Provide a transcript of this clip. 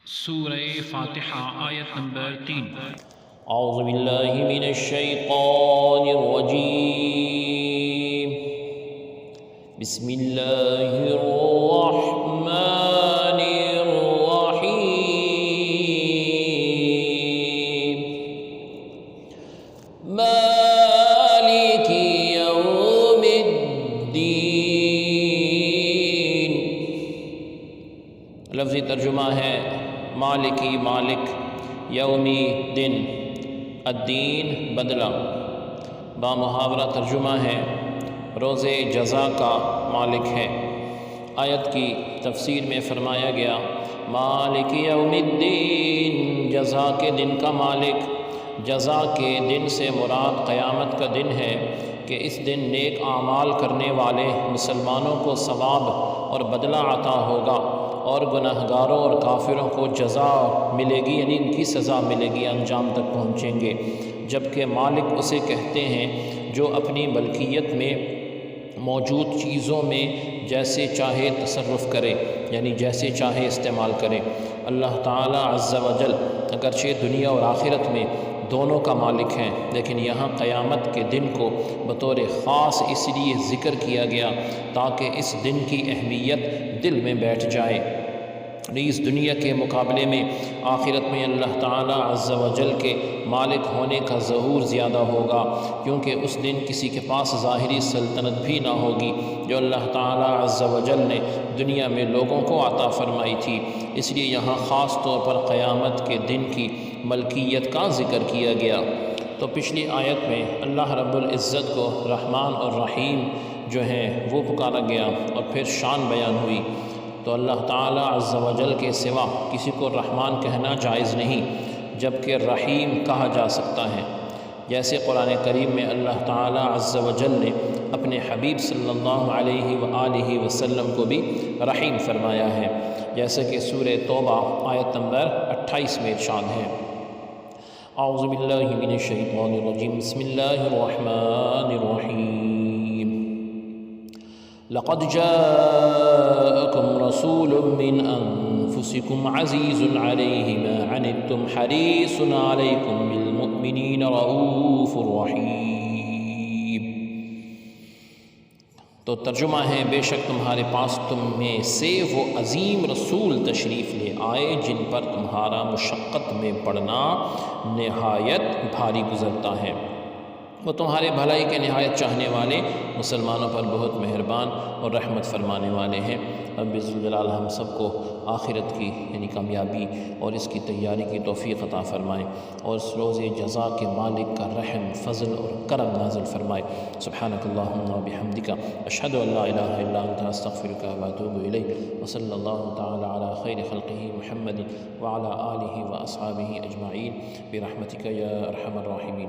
سورہ فاتحہ آیت نمبر 3۔ اعوذ باللہ من الشیطان الرجیم، بسم اللہ الرحمن الرحیم، مالک یوم الدین۔ لفظی ترجمہ ہے مالکی مالک، یومی دن، الدین بدلہ۔ بامحاورہ ترجمہ ہے روز جزا کا مالک ہے۔ آیت کی تفسیر میں فرمایا گیا مالک یوم الدین، جزا کے دن کا مالک۔ جزا کے دن سے مراد قیامت کا دن ہے کہ اس دن نیک اعمال کرنے والے مسلمانوں کو ثواب اور بدلہ عطا ہوگا، اور گناہگاروں اور کافروں کو جزا ملے گی، یعنی ان کی سزا ملے گی، انجام تک پہنچیں گے۔ جبکہ مالک اسے کہتے ہیں جو اپنی ملکیت میں موجود چیزوں میں جیسے چاہے تصرف کرے، یعنی جیسے چاہے استعمال کرے۔ اللہ تعالیٰ عز و جل اگرچہ دنیا اور آخرت میں دونوں کا مالک ہیں، لیکن یہاں قیامت کے دن کو بطور خاص اس لیے ذکر کیا گیا تاکہ اس دن کی اہمیت دل میں بیٹھ جائے۔ اس دنیا کے مقابلے میں آخرت میں اللہ تعالیٰ عز و جل کے مالک ہونے کا ظہور زیادہ ہوگا، کیونکہ اس دن کسی کے پاس ظاہری سلطنت بھی نہ ہوگی جو اللہ تعالیٰ عز و جل نے دنیا میں لوگوں کو عطا فرمائی تھی۔ اس لیے یہاں خاص طور پر قیامت کے دن کی ملکیت کا ذکر کیا گیا۔ تو پچھلی آیت میں اللہ رب العزت کو رحمان اور رحیم جو ہیں وہ پکارا گیا، اور پھر شان بیان ہوئی۔ تو اللہ تعالیٰ عز و جل کے سوا کسی کو رحمان کہنا جائز نہیں، جبکہ رحیم کہا جا سکتا ہے۔ جیسے قرآن کریم میں اللہ تعالیٰ عز و جل نے اپنے حبیب صلی اللہ علیہ وآلہ وسلم کو بھی رحیم فرمایا ہے، جیسے کہ سورہ توبہ آیت نمبر 28 میں ارشاد ہے اعوذ باللہ من الشیطان الرجیم، بسم اللہ الرحمن الرحیم، لقد جاءكم رسول من أنفسكم عزيز عليه ما عنتم حريص عليكم بالمؤمنين رؤوف رحيم۔ تو ترجمہ ہے بے شک تمہارے پاس تم میں سے وہ عظیم رسول تشریف لے آئے جن پر تمہارا مشقت میں پڑنا نہایت بھاری گزرتا ہے۔ وہ تمہارے بھلائی کے نہایت چاہنے والے، مسلمانوں پر بہت مہربان اور رحمت فرمانے والے ہیں۔ رب ذوالجلال ہم سب کو آخرت کی یعنی کامیابی اور اس کی تیاری کی توفیق عطا فرمائے، اور اس روز جزا کے مالک کا رحم، فضل اور کرم نازل فرمائے۔ سبحانک اللہم و بحمدک، اشہد ان لا الہ الا انت، استغفرک و اتوب الیک، وصلی اللہ تعالی علی خیر خلقہ محمد وعلی آلہ واصحابہ اجمعین برحمتک یا ارحم الراحمین۔